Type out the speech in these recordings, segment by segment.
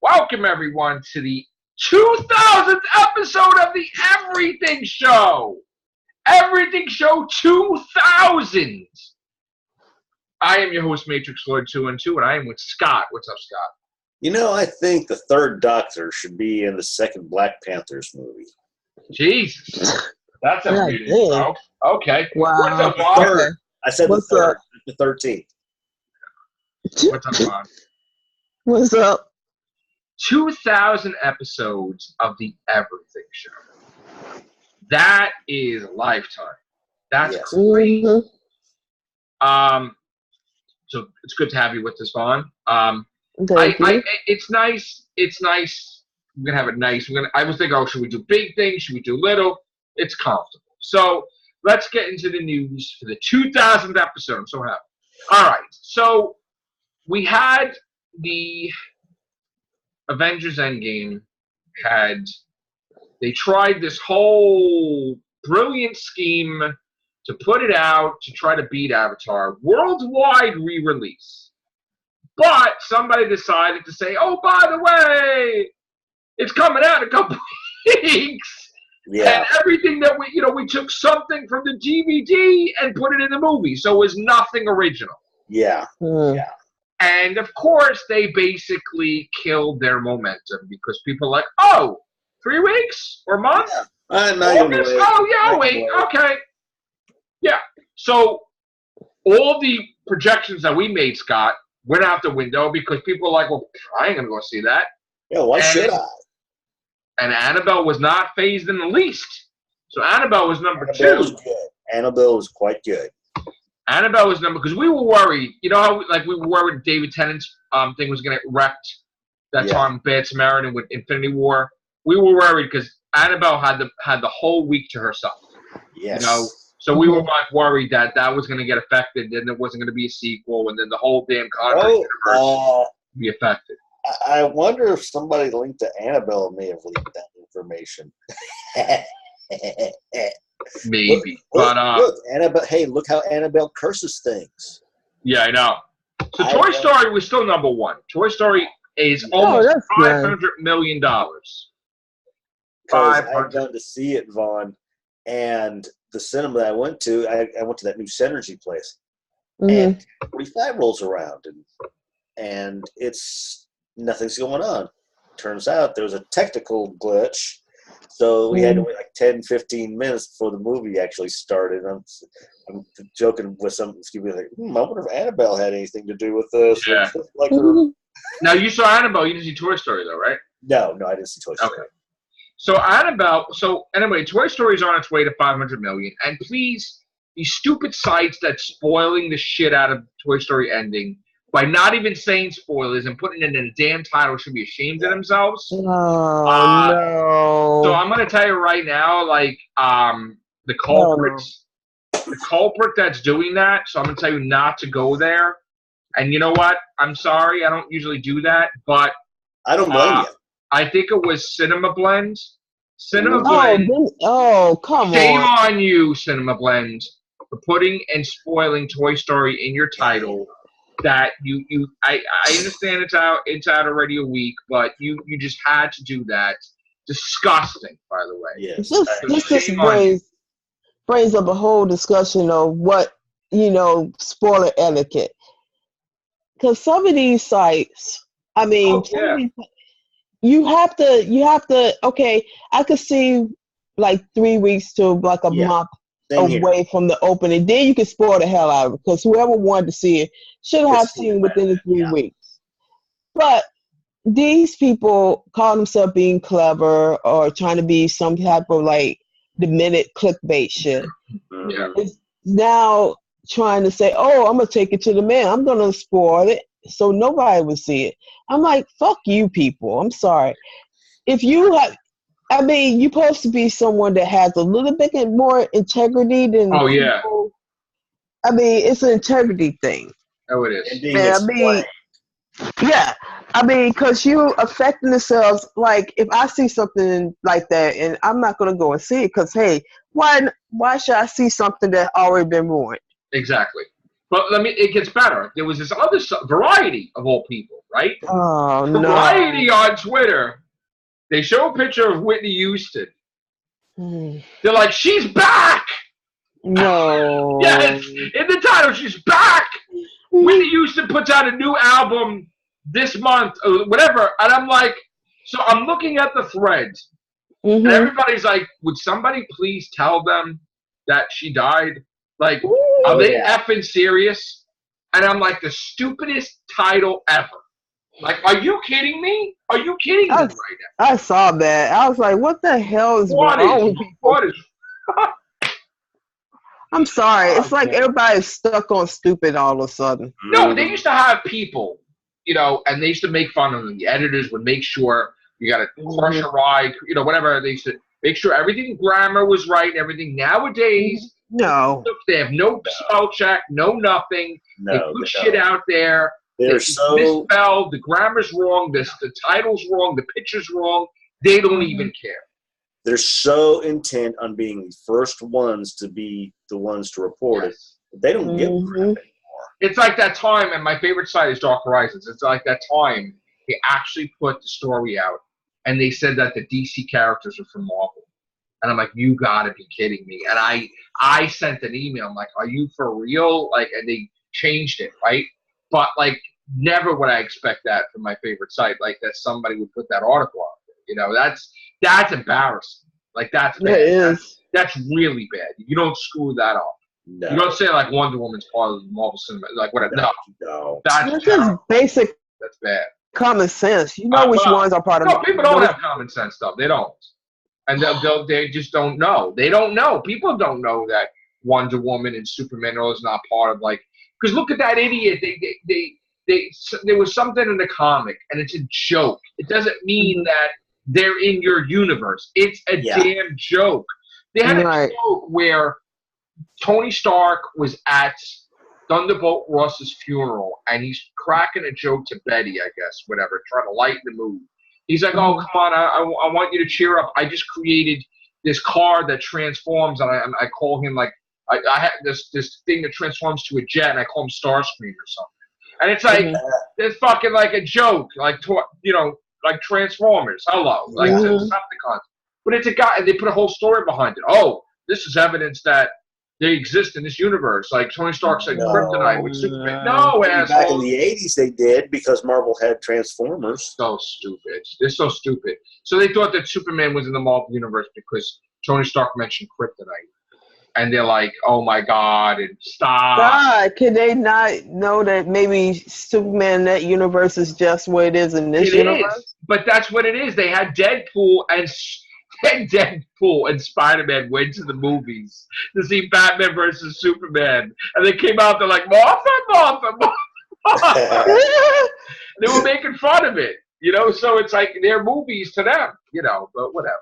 Welcome, everyone, to the 2000th episode of the Everything Show. Everything Show 2000. I am your host, Matrix Lord 212, and I am with Scott. What's up, Scott? You know, I think the third Doctor should be in the second Black Panthers movie. Jesus. That's a beauty, bro. Okay. Wow. What's up, Bob? Third. I said What's the third. up? The 13th. What's up, Bob? What's up? 2,000 episodes of the Everything Show. That is a lifetime. That's crazy. Mm-hmm. So it's good to have you with us, Vaughn. It's nice. It's nice. We're gonna have it nice. I was thinking, should we do big things? Should we do little? It's comfortable. So let's get into the news for the 2000th episode. I'm so happy. All right. So we had the Avengers Endgame. They tried this whole brilliant scheme to put it out to try to beat Avatar, worldwide re-release. But somebody decided to say, oh, by the way, it's coming out in a couple weeks. Yeah. And everything that we took something from the DVD and put it in the movie. So it was nothing original. Yeah. Yeah. And of course, they basically killed their momentum because people are like, 3 weeks or a month? Yeah. August? Wait. Okay. Yeah. So all the projections that we made, Scott, went out the window because people were like, well, I ain't going to go see that. Yeah, why should I? And Annabelle was not phased in the least. So Annabelle was number Annabelle 2. was good. Annabelle was quite good. Annabelle was number, because we were worried. You know how we were worried David Tennant's thing was going to get wrecked that time, Bad Samaritan with Infinity War. We were worried because Annabelle had the whole week to herself. Yes. So we were worried that was going to get affected, and there wasn't going to be a sequel, and then the whole damn content universe would be affected. I wonder if somebody linked to Annabelle may have leaked that information. Maybe. Look, Annabelle. Hey, look how Annabelle curses things. Yeah, I know. So Toy Story was still number 1. Toy Story is almost $500 million. I've gone to see it, Vaughn, and the cinema that I went to, I went to that new Synergy place, and 45 rolls around, and it's nothing's going on. Turns out there was a technical glitch. So we had to wait like 10, 15 minutes before the movie actually started. I'm joking with some people like, I wonder if Annabelle had anything to do with this. Yeah. Now, you saw Annabelle. You didn't see Toy Story, though, right? No, I didn't see Toy Story. Okay. So Annabelle. So anyway, Toy Story is on its way to $500 million. And please, these stupid sites that's spoiling the shit out of Toy Story ending by not even saying spoilers and putting it in a damn title should be ashamed of themselves. Oh, no. So I'm going to tell you right now, the culprit that's doing that, so I'm going to tell you not to go there. And you know what? I'm sorry. I don't usually do that, but I don't blame you. I think it was Cinema Blend. Cinema Blend. Oh, come on. Shame on you, Cinema Blend, for putting and spoiling Toy Story in your title. That I understand it's out already a week, but you just had to do that. Disgusting, by the way. Yes. This just brings up a whole discussion of what, spoiler etiquette. Because some of these sites, you have to, okay, I could see like 3 weeks to like a month away from the opening. Then you can spoil the hell out of it because whoever wanted to see it should have seen it within the 3 weeks. But these people call themselves being clever or trying to be some type of like the minute clickbait shit. Yeah. It's now trying to say, I'm going to take it to the man. I'm going to spoil it so nobody will see it. I'm like, fuck you people. I'm sorry. If you have, you're supposed to be someone that has a little bit more integrity than people. It's an integrity thing. Oh, it is. Because you affecting themselves. Like, if I see something like that, and I'm not going to go and see it, because, hey, why should I see something that already been ruined? Exactly. But it gets better. There was this other Variety of all people, right? Oh, Variety on Twitter. They show a picture of Whitney Houston. They're like, she's back! No. Yes! In the title, she's back! Whitney Houston puts out a new album this month, or whatever, and I'm like, so I'm looking at the threads, and everybody's like, would somebody please tell them that she died? Like, are they effing serious? And I'm like, the stupidest title ever. Like, are you kidding me? Are you kidding me right now? I saw that. I was like, what the hell is wrong with people? What is I'm sorry. It's like everybody's stuck on stupid all of a sudden. No, they used to have people, and they used to make fun of them. The editors would make sure you got to crush a ride, whatever. They used to make sure everything grammar was right and everything. Nowadays, they have no spell check, no nothing. They put shit out there. They're It's misspelled. The grammar's wrong. The title's wrong. The picture's wrong. They don't even care. They're so intent on being the first ones to be the ones to report it. They don't give a crap anymore. It's like that time, and my favorite site is Dark Horizons. It's like that time they actually put the story out, and they said that the DC characters are from Marvel. And I'm like, you gotta be kidding me. And I sent an email. I'm like, are you for real? Like, and they changed it, right? But like, never would I expect that from my favorite site, like that somebody would put that article out there. That's embarrassing. Like, that's bad. It is. That's really bad. You don't screw that up. No. You don't say like Wonder Woman's part of the Marvel Cinema, like whatever. No. That's just basic. That's bad. Common sense. You know which ones are part of. No, people don't have common sense stuff. They don't, and they just don't know. They don't know. People don't know that Wonder Woman and Superman is not part of because look at that idiot. There was something in the comic, and it's a joke. It doesn't mean that they're in your universe. It's a damn joke. They had a joke where Tony Stark was at Thunderbolt Ross's funeral, and he's cracking a joke to Betty, I guess, whatever, trying to lighten the mood. He's like, oh, come on, I want you to cheer up. I just created this car that transforms, and I call him, I have this thing that transforms to a jet, and I call him Starscream or something. And it's like, it's fucking like a joke, like Transformers. Hello. But it's a guy, and they put a whole story behind it. Oh, this is evidence that they exist in this universe. Like Tony Stark said, kryptonite with Superman. No, asshole. Back in the 80s, they did because Marvel had Transformers. So stupid. They're so stupid. So they thought that Superman was in the Marvel universe because Tony Stark mentioned kryptonite. And they're like, oh my God, and stop. God, can they not know that maybe Superman in that universe is just what it is in this universe? But that's what it is. They had Deadpool and Spider-Man went to the movies to see Batman versus Superman. And they came out, they're like, Martha. They were making fun of it, so it's like they're movies to them, but whatever.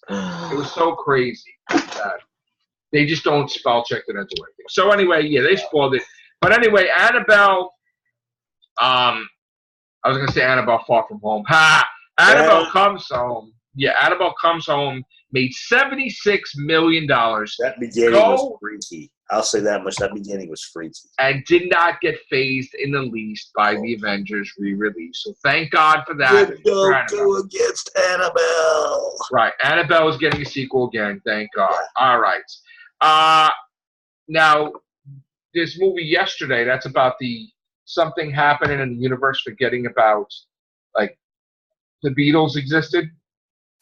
It was so crazy that they just don't spell check it into anything. So anyway, they spoiled it. But anyway, Annabelle, I was going to say Annabelle Far From Home. Annabelle Comes Home. Yeah, Annabelle Comes Home made $76 million. That beginning was freaky. I'll say that much. That beginning was freaky. And did not get phased in the least by the Avengers re-release. So thank God for that. Don't go against Annabelle. Right. Annabelle is getting a sequel again. Thank God. Yeah. All right. Now, this movie yesterday, that's about something happening in the universe forgetting about, the Beatles existed.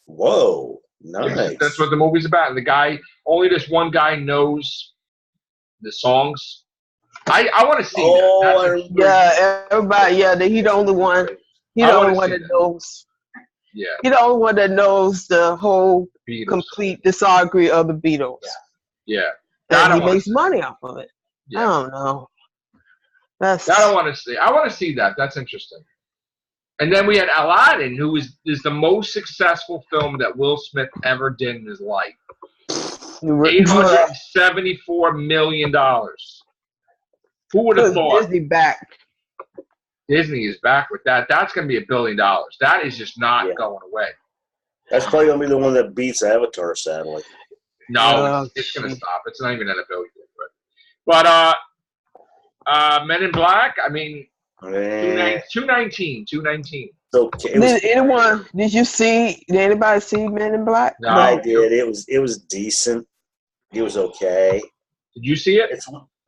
Whoa, nice. That's what the movie's about. And only this one guy knows the songs. I want to see that. Everybody, he the only one. He the only one that knows. Yeah. He the only one that knows the whole complete discography of the Beatles. Yeah. And he makes money off of it. Yeah. I don't know. I don't want to see. I want to see that. That's interesting. And then we had Aladdin, who is the most successful film that Will Smith ever did in his life. $874 million. Who would have thought? Disney back. Disney is back with that. That's going to be $1 billion. That is just not going away. That's probably going to be the one that beats Avatar, sadly. No, it's going to stop. It's not even at $1 billion. But Men in Black. I mean, 219. Okay. Did you see? Did anybody see Men in Black? No, I did. It was decent. It was okay. Did you see it,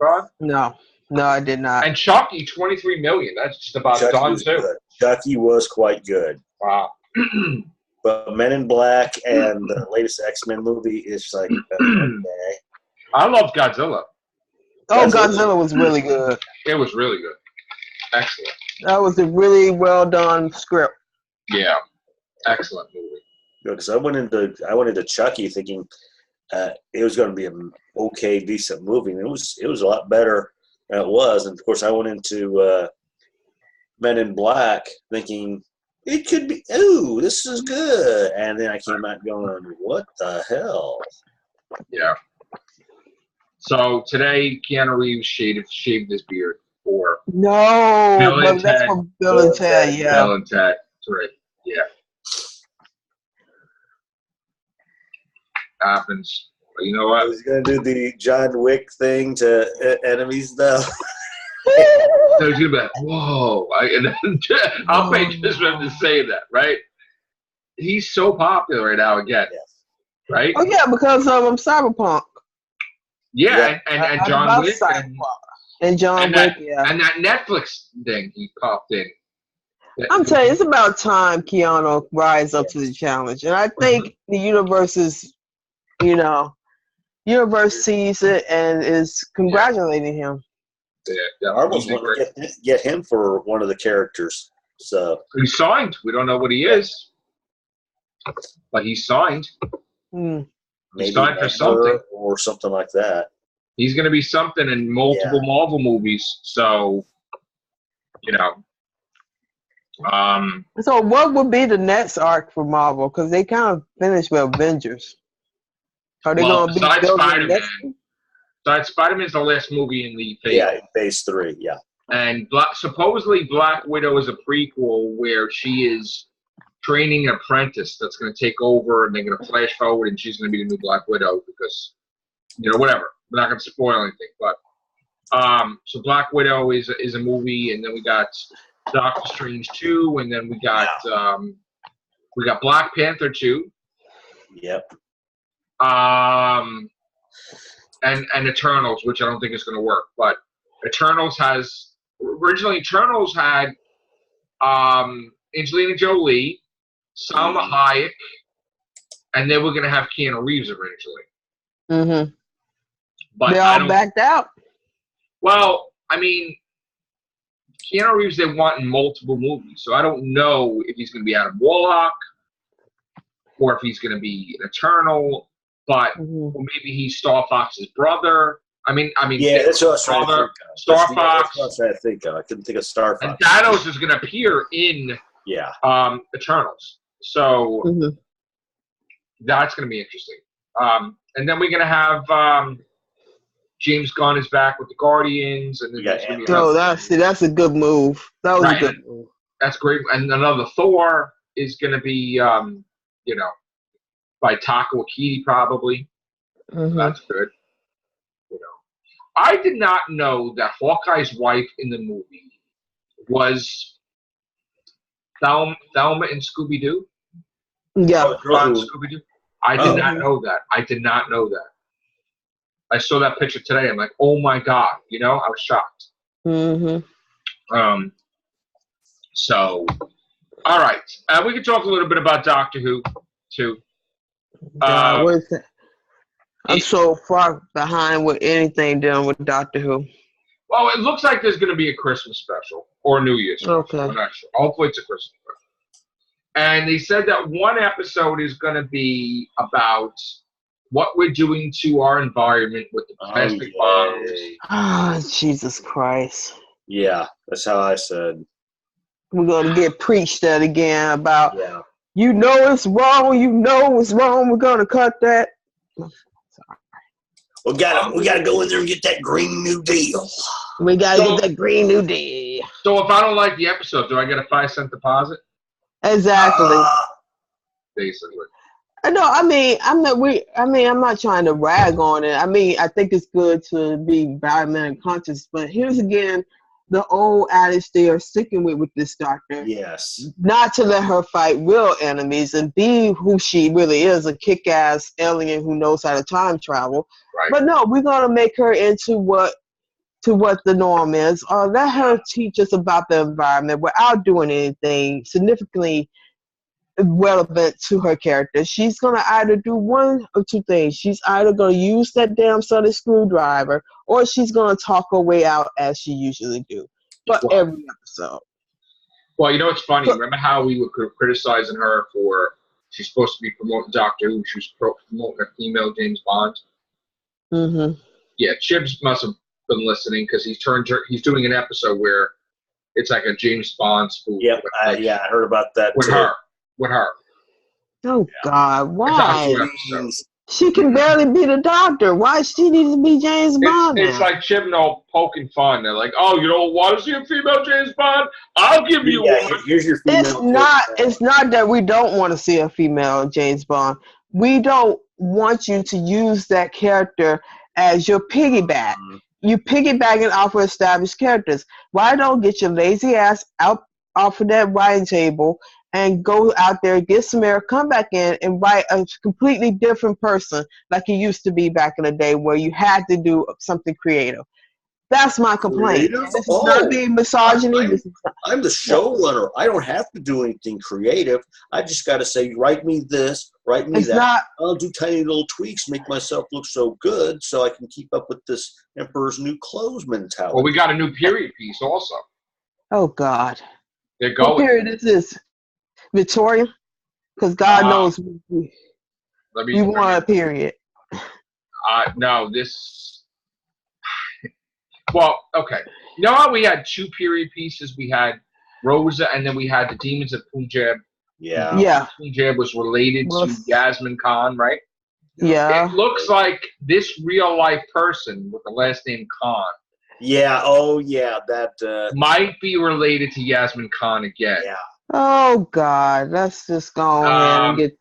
Ron? No, I did not. And Chucky, 23 million. That's just about done too. Good. Chucky was quite good. Wow. But Men in Black and the latest X-Men movie is like okay. I love Godzilla. Godzilla was really good. It was really good. Excellent. That was a really well done script. Yeah, excellent movie. Because I went into Chucky thinking it was going to be an okay, decent movie, and it was a lot better than it was. And of course, I went into Men in Black thinking it could be. Ooh, this is good, and then I came out going, "What the hell?" Yeah. So today, Keanu Reeves shaved his beard for but that's for Bill and Ted. Yeah. Bill and Ted. That's right. Yeah. Happens. But you know what? He's going to do the John Wick thing to enemies, though. So he's going to be like, whoa. And then I'll pay just for him to say that, right? He's so popular right now again. Yes. Right? Oh, yeah, because Cyberpunk. Yeah, and John Wick. And John Wick, yeah. And that Netflix thing he popped in. I'm telling you, it's about time Keanu rise up to the challenge. And I think the universe sees it and is congratulating him. Yeah, Marvel's want to get him for one of the characters. So he's signed. We don't know what he is, but he's signed. Maybe signed for something or something like that. He's going to be something in multiple Marvel movies. So, So what would be the next arc for Marvel? Because they kind of finished with Avengers. Are they going to be Spider-Man? Spider-Man's the last movie in the phase. Yeah, Phase 3, yeah. And supposedly Black Widow is a prequel where she is training an apprentice that's going to take over, and they're going to flash forward, and she's going to be the new Black Widow because, whatever. We're not going to spoil anything, but so Black Widow is a movie, and then we got Doctor Strange 2, and then we got Black Panther 2. Yep. And Eternals, which I don't think is going to work, but Eternals had Angelina Jolie, Salma Hayek, and they were going to have Keanu Reeves originally. Mm-hmm. But they all backed out. Well, I mean, Keanu Reeves they want in multiple movies, so I don't know if he's going to be Adam Warlock or if he's going to be an Eternal, but or maybe he's Star Fox's brother. I mean, yeah, that's what I was trying to think of. Star Fox. That's what I was trying to think of. I couldn't think of Star Fox. And Thanos is going to appear in Eternals, so that's going to be interesting. And then we're going to have James Gunn is back with the Guardians, and then that's a good move. That was a good move. That's great. And another Thor is going to be, by Taika Waititi probably. So that's good. I did not know that Hawkeye's wife in the movie was Thelma in Scooby-Doo. Yeah. Scooby-Doo. I did not know that. I saw that picture today. I'm like, oh my God, I was shocked. So, all right. We can talk a little bit about Doctor Who, too. I'm so far behind with anything dealing with Doctor Who. Well, it looks like there's going to be a Christmas special or a New Year's special. Okay. I'm not sure. Hopefully it's a Christmas special. And they said that one episode is going to be about what we're doing to our environment with the plastic bottles. Oh, Jesus Christ. Yeah, that's how I said. We're going to get preached at again about, it's wrong, we're going to cut that. We gotta go in there and get that Green New Deal. We gotta get that Green New Deal. So if I don't like the episode, do I get a 5-cent deposit? Exactly. Basically. No, I mean, I'm not trying to rag on it. I mean, I think it's good to be environmentally conscious, but here's again the old adage they are sticking with this doctor. Yes. Not to let her fight real enemies and be who she really is, a kick-ass alien who knows how to time travel. Right. But no, we're gonna make her into what the norm is, or let her teach us about the environment without doing anything significantly relevant to her character. She's going to either do one or two things. She's either going to use that damn Sunday screwdriver, or she's going to talk her way out as she usually do for every episode. Well, you know what's funny? Remember how we were criticizing her for she's supposed to be promoting Doctor Who, she was promoting a female James Bond? Mm-hmm. Yeah, Chibs must have been listening because he's doing an episode where it's like a James Bond spoof. Yep, I heard about that with too. With her. Oh God, why? She can Mm-hmm. barely be the Doctor. Why she needs to be James Bond? It's like Chibnall poking fun. They're like, "Oh, you don't want to see a female James Bond? I'll give you one." Here's your female. It's not that we don't want to see a female James Bond. We don't want you to use that character as your piggyback. Mm-hmm. You piggybacking off of established characters. Why don't get your lazy ass out off of that writing table and go out there, get some air, come back in and write a completely different person like you used to be back in the day where you had to do something creative. That's my complaint. This is not being misogyny. I'm the showrunner. I don't have to do anything creative. I just got to say, write me this, write me that. I'll do tiny little tweaks, make myself look so good so I can keep up with this Emperor's New Clothes mentality. Well, we got a new period piece also. Oh, God. They're going. What period is this? Victoria? Because God knows we want a period. No, this... Well, okay. You know how we had two period pieces? We had Rosa, and then we had the Demons of Punjab. Yeah. Punjab was related to Yasmin Khan, right? Yeah. It looks like this real-life person with the last name Khan. Yeah, oh, yeah. That might be related to Yasmin Khan again. Yeah. Oh, God. Let's just go ahead and get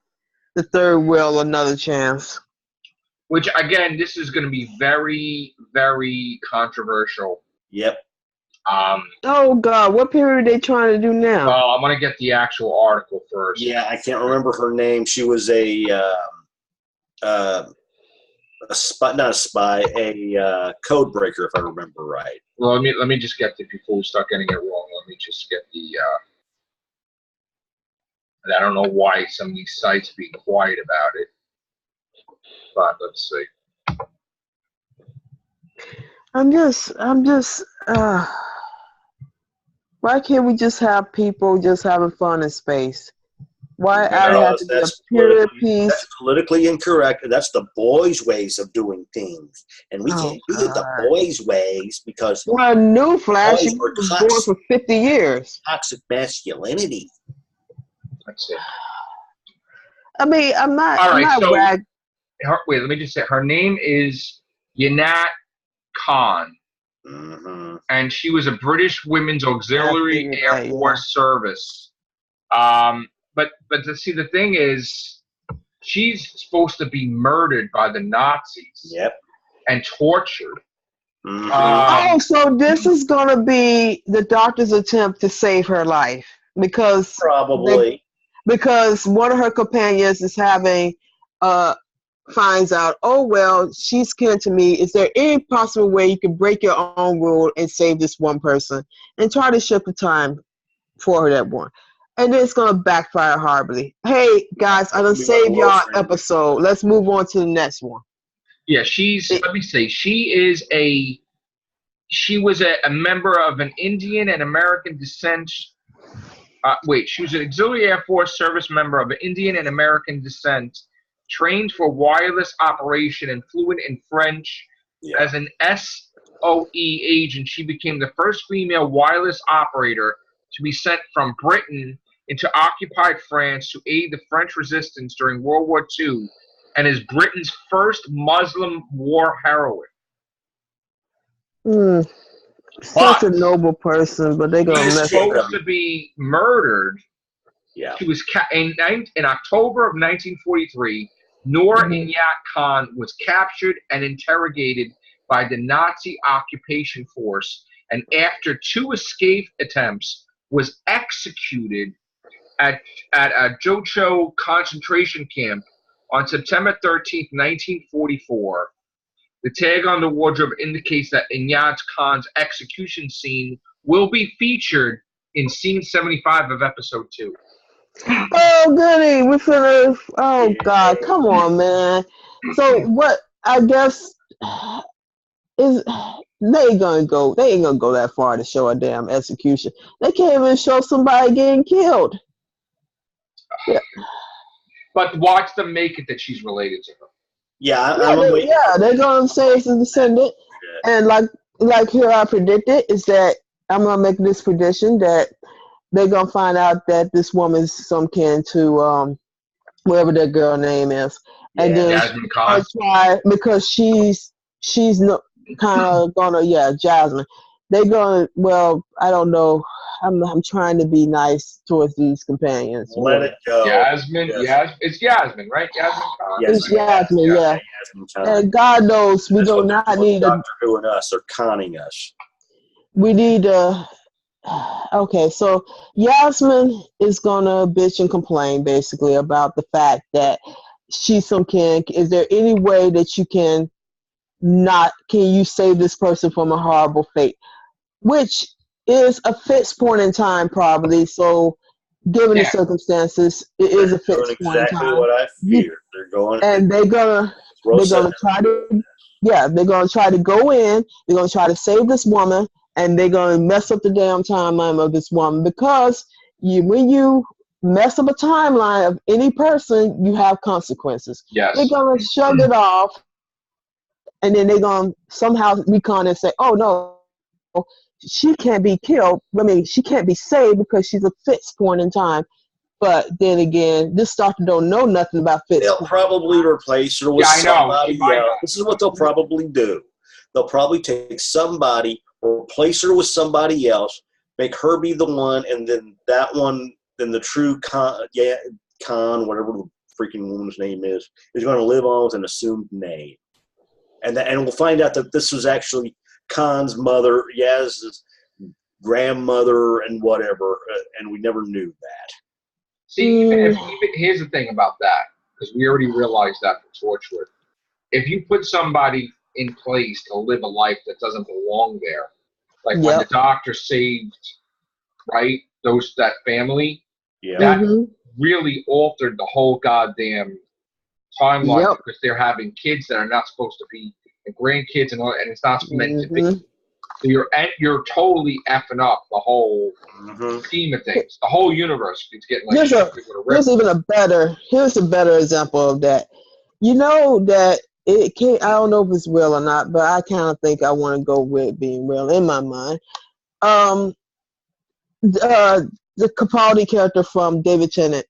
the third wheel another chance. Which, again, this is going to be very, very controversial. Yep. Oh, God. What period are they trying to do now? Well, I'm going to get the actual article first. Yeah, I can't remember her name. She was a spy, not a spy, a code breaker, if I remember right. Well, let me just get before we start getting it wrong. Let me just get the. I don't know why some of these sites are being quiet about it, but let's see. I'm just. Why can't we just have people just having fun in space? Why I have to be a period piece? That's politically incorrect. That's the boys' ways of doing things, and we can't do it the boys' ways because. Well, newsflash, you were born for 50 years. Toxic masculinity. That's it. I mean, I'm not. All right, I'm not wait, let me just say her name is Yanat Khan. Mm-hmm. And she was a British Women's Auxiliary Air Force service. But to see, the thing is, she's supposed to be murdered by the Nazis. Yep. And tortured. Mm-hmm. So this is going to be the Doctor's attempt to save her life because because one of her companions is having finds out, oh, well, she's kin to me. Is there any possible way you can break your own rule and save this one person and try to shift the time for her that one? And then it's going to backfire horribly. Hey, guys, I done saved y'all episode. Let's move on to the next one. Yeah, let me say, she was a member of an Indian and American descent. She was an Auxiliary Air Force service member of Indian and American descent, trained for wireless operation and fluent in French. Yeah. As an SOE agent, she became the first female wireless operator to be sent from Britain into occupied France to aid the French resistance during World War II, and is Britain's first Muslim war heroine. Such a noble person, but they're going to mess supposed to be murdered Yeah. She was in October of 1943. Noor Inayat Khan was captured and interrogated by the Nazi occupation force, and after 2 escape attempts, was executed at a Jocho concentration camp on September 13th, 1944. The tag on the wardrobe indicates that Inayat Khan's execution scene will be featured in scene 75 of episode 2. Oh, goody. We're finna. Oh, God. Come on, man. So, what I guess is they ain't gonna go that far to show a damn execution. They can't even show somebody getting killed. Yeah. But watch them make it that she's related to her. Yeah, they're gonna say it's a descendant. And like here I predicted is that I'm gonna make this prediction that they're gonna find out that this woman's some kin to whatever that girl name is, and then Jasmine Khan. try because she's kind of gonna Jasmine. They're gonna I don't know. I'm trying to be nice towards these companions. Let it go. Jasmine, it's Jasmine, right? Jasmine Khan. It's Jasmine, yeah. And God knows we do not need Doctor Who and us are conning us. We need okay, so Yasmin is gonna bitch and complain basically about the fact that she's some kin. Is there any way that you can you save this person from a horrible fate? Which is a fixed point in time, probably. So, given the circumstances, it is a fixed point in time. Exactly what I feared. They're going, and they're gonna try to, they're gonna try to go in. They're gonna try to save this woman, and they're gonna mess up the damn timeline of this woman because when you mess up a timeline of any person, you have consequences. Yes. They're gonna shove it off, and then they're gonna somehow recon and say, "Oh no, she can't be killed. I mean, she can't be saved because she's a fixed point in time." But then again, this doctor don't know nothing about fixed. They'll probably replace her with somebody else. This is what they'll probably do. They'll probably take somebody, replace her with somebody else, make her be the one, and then that one, then the true Khan, whatever the freaking woman's name is going to live on with an assumed name. And we'll find out that this was actually Khan's mother, Yaz's grandmother, and whatever, and we never knew that. See, here's the thing about that, because we already realized that for Torchwood. If you put somebody in place to live a life that doesn't belong there, like when the doctor saved, that family, that really altered the whole goddamn timeline because they're having kids that are not supposed to be, and grandkids and all, and it's not meant to be. So you're totally effing up the whole scheme of things. The whole universe is getting like here's a better example of that. You know that it can't. I don't know if it's real or not, but I kind of think I want to go with being real in my mind. The Capaldi character from David Tennant,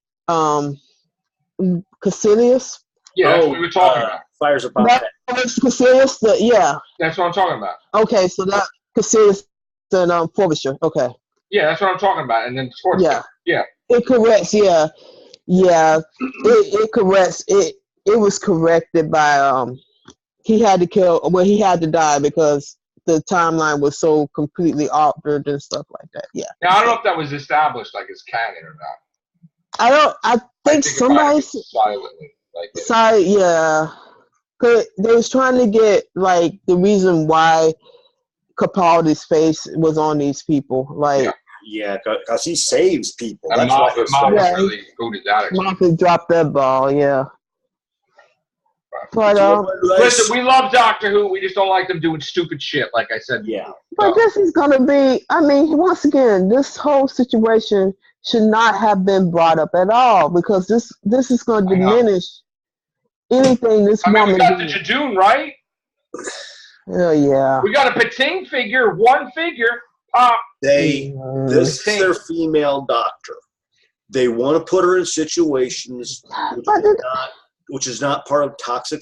Caecilius. Yeah, that's what we were talking about. Fires upon that. Caecilius. That's what I'm talking about. Okay, so that Caecilius and Frobisher. Okay. Yeah, that's what I'm talking about. And then sports. Yeah. It corrects. Yeah. It corrects. It was corrected by he had to kill. Well, he had to die because the timeline was so completely altered and stuff like that. Yeah. Now I don't know if that was established like as canon or not. I think somebody silently. Yeah. Cause they was trying to get like the reason why Capaldi's face was on these people, like because he saves people. And That's Moffat really booted that. Moffat dropped that ball, But listen, we love Doctor Who. We just don't like them doing stupid shit, like I said. Yeah. But this is gonna be. I mean, once again, this whole situation should not have been brought up at all because this is going to diminish anything this woman. We got the Jadoon, right? Oh yeah. We got a Pating figure, one figure. This is their female doctor. They want to put her in situations which is not part of toxic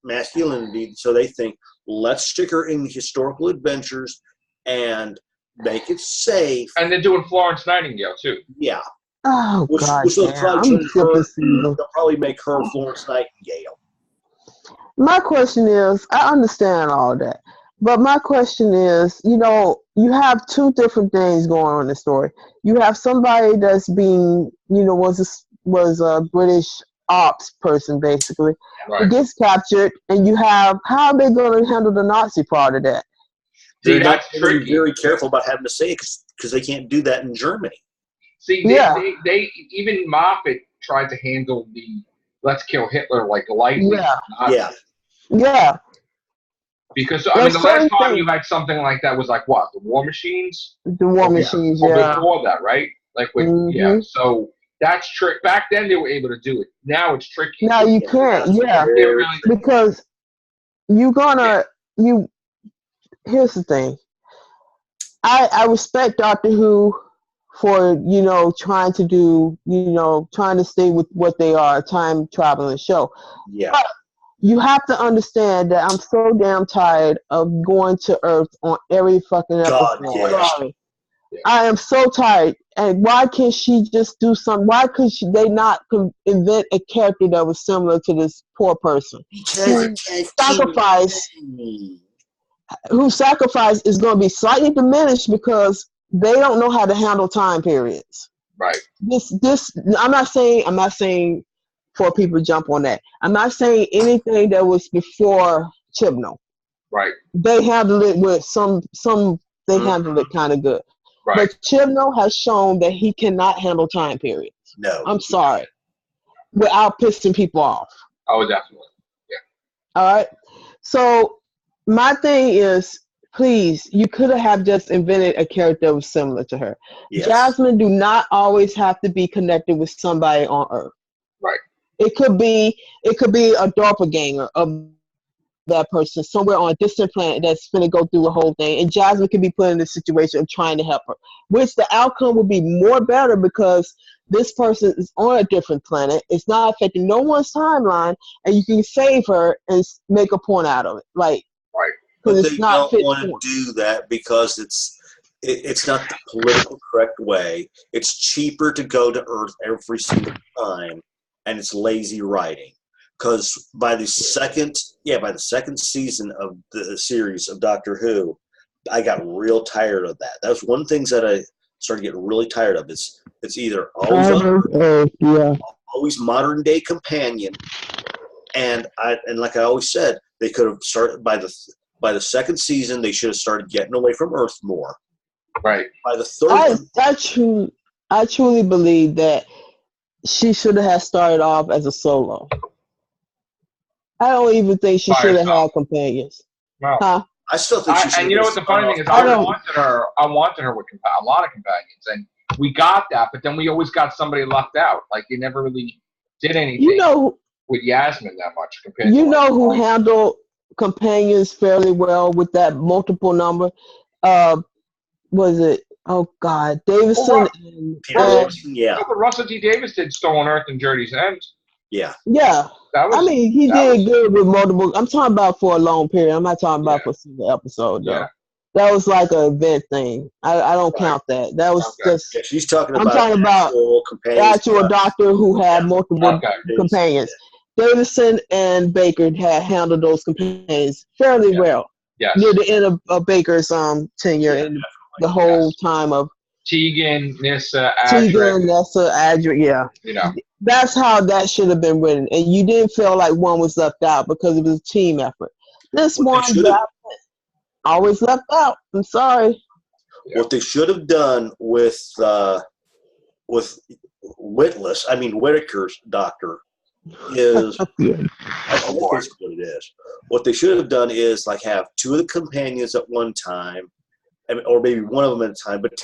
masculinity. So they think, let's stick her in historical adventures and make it safe. And they're doing Florence Nightingale too. Yeah. Oh, God, they'll probably make her Florence Nightingale. My question is, I understand all that, but my question is, you have two different things going on in the story. You have somebody that's being, was a British ops person, basically, who gets captured, and you have, how are they going to handle the Nazi part of that? See, that's tricky. Very careful about having to say it because they can't do that in Germany. See, they even Moffat tried to handle the "Let's kill Hitler" like lightly. Yeah. Because the last time you had something like that was like what? The War Machines. The War Machines, or before that, right? Like with So that's trick. Back then they were able to do it. Now it's tricky. Now you can't. Because you're gonna Here's the thing. I respect Doctor Who for, trying to do, trying to stay with what they are, a time traveling show. Yeah. But you have to understand that I'm so damn tired of going to Earth on every fucking episode. Sorry. Yeah. I am so tired. And why can't she just do something? Why could they not invent a character that was similar to this poor person? Whose sacrifice is going to be slightly diminished because they don't know how to handle time periods. Right. I'm not saying for people to jump on that. I'm not saying anything that was before Chibnall. Right. They handled it with they handled it kind of good. Right. But Chibnall has shown that he cannot handle time periods. No. I'm sorry. Without pissing people off. Oh, definitely. Yeah. All right. So my thing is, please, you could have just invented a character that was similar to her. Yes. Jasmine do not always have to be connected with somebody on Earth. Right. It could be a doppelganger of that person somewhere on a distant planet that's going to go through the whole thing, and Jasmine can be put in the situation of trying to help her, which the outcome would be more better because this person is on a different planet. It's not affecting no one's timeline, and you can save her and make a point out of it. Like, right. But they don't want to do that because it's not the political correct way. It's cheaper to go to Earth every single time, and it's lazy writing. Because by the second season of the series of Doctor Who, I got real tired of that. That was one of the things that I started getting really tired of. It's either always modern day companion, and like I always said, they could have started by the second season. They should have started getting away from Earth more. Right. By the third, I truly believe that she should have started off as a solo. I don't even think she should have had companions. No. Huh? I still think she should. And you know what the funny thing is? I wanted her with a lot of companions, and we got that, but then we always got somebody left out. Like they never really did anything with Yasmin that much. Compared to who handled companions fairly well with that multiple number? Was it? Oh God, Davison. But Russell T. Davis did Stolen Earth and Journey's End. Yeah. Yeah. He did good with multiple. I'm talking about for a long period. I'm not talking about for a single episode, though. Yeah. That was like an event thing. I don't count that. That was just. Yeah, she's talking about. I'm talking about actual doctor who had multiple companions. Davison and Baker had handled those companions fairly well. Yes. Near the end of Baker's tenure and the whole time of Tegan, Nissa, Adric. Yeah. That's how that should have been written, and you didn't feel like one was left out because it was a team effort. This one always left out. I'm sorry. What they should have done with Whittaker's doctor is I think that's what it is. What they should have done is like have two of the companions at one time, or maybe one of them at a time, but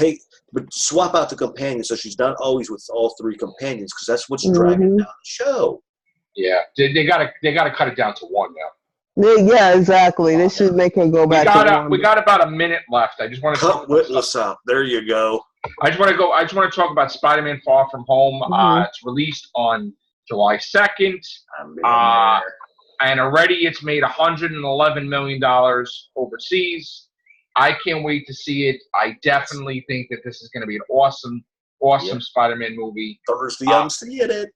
swap out the companions so she's not always with all three companions because that's what's dragging down the show. Yeah, they gotta cut it down to one now. Yeah, exactly. They should make her go back. We got about a minute left. I just want to cut Witless out. There you go. I just want to talk about Spider-Man: Far From Home. It's released on July 2nd, and already it's made $111 million overseas. I can't wait to see it. I definitely think that this is going to be an awesome Spider-Man movie. Thursday, I'm seeing it.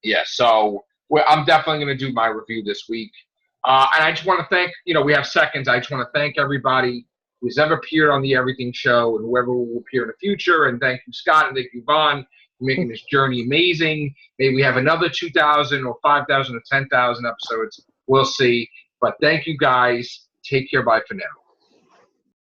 Yeah, so I'm definitely going to do my review this week. And I just want to thank, we have seconds. I just want to thank everybody who's ever appeared on the Everything Show and whoever will appear in the future. And thank you, Scott, and thank you, Vaughn, for making this journey amazing. Maybe we have another 2,000 or 5,000 or 10,000 episodes. We'll see. But thank you, guys. Take care. Bye for now.